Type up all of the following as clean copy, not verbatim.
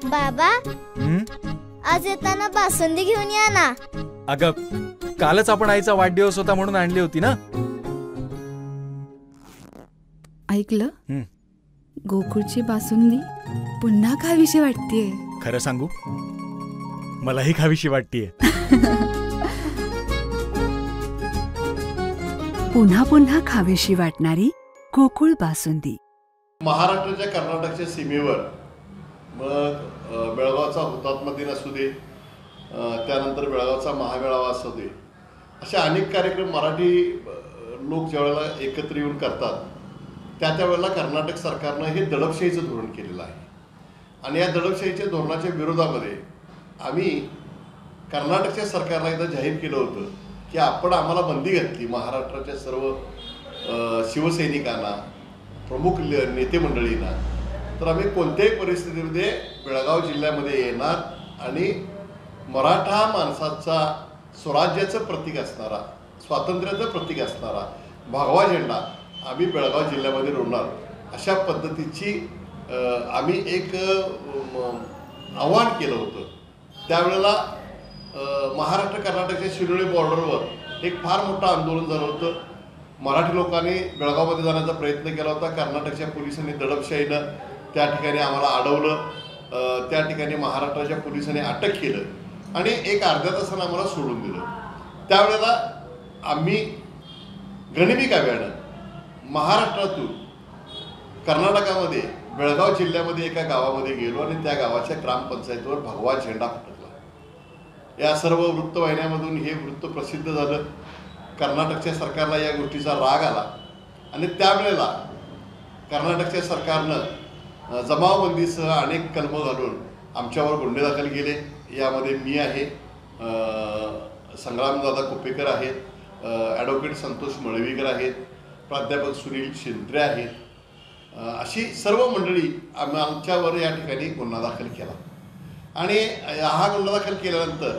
बाबा, हं? आज येताना बासुंदी घेऊन या ना. अगं, कालच आपण आईचा वाढदिवस होता म्हणून आणली होती ना. ऐकलं? हं. गोकुळची बासुंदी पुन्हा खावीशी वाटतेय. खरं सांगू, मलाही खावीशी वाटतेय. पुन्हा पुन्हा खावीशी वाटणारी गोकुळ बासुंदी. महाराष्ट्राच्या कर्नाटकच्या सीमेवर मग बेळगावचा हुतात्मा दिन असू दे, त्यानंतर बेळगावचा महामेळावा असू दे, असे अनेक कार्यक्रम मराठी लोक ज्यावेळेला एकत्र येऊन करतात त्या वेळेला कर्नाटक सरकारनं हे दडपशाहीचं धोरण केलेलं आहे. आणि या दडपशाहीच्या धोरणाच्या विरोधामध्ये आम्ही कर्नाटकच्या सरकारला एकदा जाहीर केलं होतं की आपण आम्हाला बंदी घातली महाराष्ट्राच्या सर्व शिवसैनिकांना, प्रमुख नेते मंडळींना, तर आम्ही कोणत्याही परिस्थितीमध्ये बेळगाव जिल्ह्यामध्ये येणार आणि मराठा माणसाचा स्वराज्याचं प्रतीक असणारा, स्वातंत्र्याचं प्रतीक असणारा भगवा झेंडा आम्ही बेळगाव जिल्ह्यामध्ये रोवणार, अशा पद्धतीची आम्ही एक आव्हान केलं होतं. त्यावेळेला महाराष्ट्र कर्नाटकच्या शिरोळे बॉर्डरवर एक फार मोठं आंदोलन झालं होतं. मराठी लोकांनी बेळगावमध्ये जाण्याचा प्रयत्न केला होता. कर्नाटकच्या पोलिसांनी दडपशाहीनं त्या ठिकाणी आम्हाला अडवलं. त्या ठिकाणी महाराष्ट्राच्या पोलिसांनी अटक केलं आणि एक अर्ध्या तासानं आम्हाला सोडून दिलं. त्यावेळेला आम्ही गनिमी काव्यानं महाराष्ट्रातून कर्नाटकामध्ये बेळगाव जिल्ह्यामध्ये एका गावामध्ये गेलो आणि त्या गावाच्या ग्रामपंचायतीवर भगवा झेंडा फडकला. या सर्व वृत्तवाहिन्यामधून हे वृत्त प्रसिद्ध झालं. कर्नाटकच्या सरकारला या गोष्टीचा राग आला आणि त्यावेळेला कर्नाटकच्या सरकारनं जमावबंदीसह अनेक कलमं घालून आमच्यावर गुन्हे दाखल केले. यामध्ये मी आहे, संग्रामदादा कुपेकर आहेत, ॲडव्होकेट संतोष मळवीकर आहेत, प्राध्यापक सुनील शिंत्रे आहेत, अशी सर्व मंडळी आमच्यावर या ठिकाणी गुन्हा दाखल केला. आणि हा गुन्हा दाखल केल्यानंतर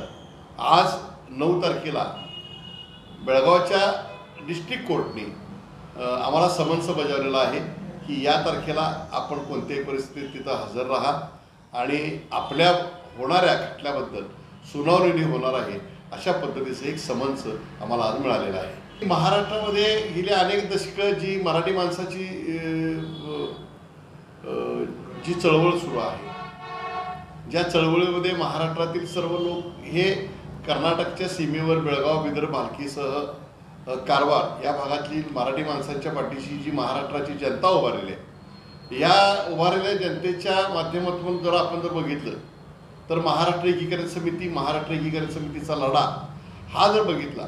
आज 9 तारखेला बेळगावच्या डिस्ट्रिक्ट कोर्टने आम्हाला समन्स बजावलेला आहे की या तारखेला आपण कोणत्याही परिस्थितीत तिथं हजर राहा आणि आपल्या होणाऱ्या खटल्याबद्दल सुनावणी होणार आहे, अशा पद्धतीचं एक समन्स आम्हाला आज मिळालेलं आहे. महाराष्ट्रामध्ये गेली अनेक दशकं जी मराठी माणसाची जी चळवळ सुरू आहे, ज्या चळवळीमध्ये महाराष्ट्रातील सर्व लोक हे कर्नाटकच्या सीमेवर बेळगाव, बिदर, भालकीसह कारवार या भागातली मराठी माणसांच्या पाठीशी जी महाराष्ट्राची जनता उभारलेली आहे, या उभारलेल्या जनतेच्या माध्यमातून जर आपण बघितलं तर महाराष्ट्र एकीकरण समिती, महाराष्ट्र एकीकरण समितीचा लढा हा जर बघितला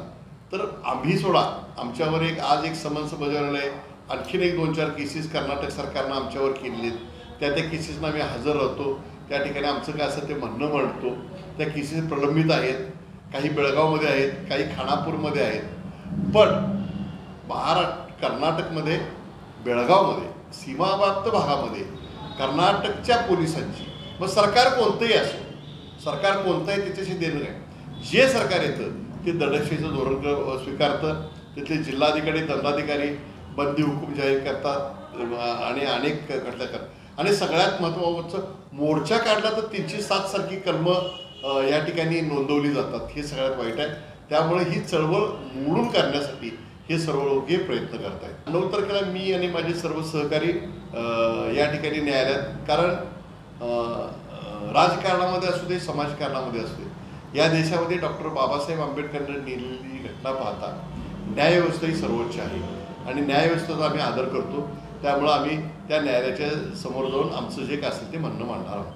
तर आम्ही सोडा आमच्यावर आज एक समन्स बजावलेलं आहे. आणखीन एक 2-4 केसेस कर्नाटक सरकारनं आमच्यावर केलेले आहेत. त्या केसेसना आम्ही हजर राहतो. त्या ठिकाणी आमचं काय असं ते म्हणणं म्हणतो. त्या केसेस प्रलंबित आहेत, काही बेळगावमध्ये आहेत, काही खानापूरमध्ये आहेत. पण कर्नाटकमध्ये, बेळगावमध्ये, सीमाव्याप्त भागामध्ये कर्नाटकच्या पोलिसांची, मग सरकार कोणतंही असो, सरकार कोणतंही त्याच्याशी देणं आहे, जे सरकार येतं ते दडपशाहीचं धोरण स्वीकारतं. तिथले जिल्हाधिकारी, दंडाधिकारी बंदी हुकूम जाहीर करतात आणि अनेक खटल्या करतात. आणि सगळ्यात महत्त्वाचं, मोर्चा काढला तर 307 सारखी कलमं या ठिकाणी नोंदवली जातात. हे सगळ्यात वाईट आहे. त्यामुळे ही चळवळ मोडून काढण्यासाठी हे सर्व लोक हे प्रयत्न करत आहेत. 9 तारखेला मी आणि माझे सर्व सहकारी या ठिकाणी न्यायालयात, कारण राजकारणामध्ये असू दे, समाजकारणामध्ये असू दे, या देशामध्ये डॉक्टर बाबासाहेब आंबेडकरांनी लिहिलेली घटना पाहता न्यायव्यवस्था ही सर्वोच्च आहे आणि न्यायव्यवस्थेचा आम्ही आदर करतो. त्यामुळं आम्ही त्या न्यायालयाच्या समोर जाऊन आमचं जे काय असेल ते म्हणणं मांडणार आहोत.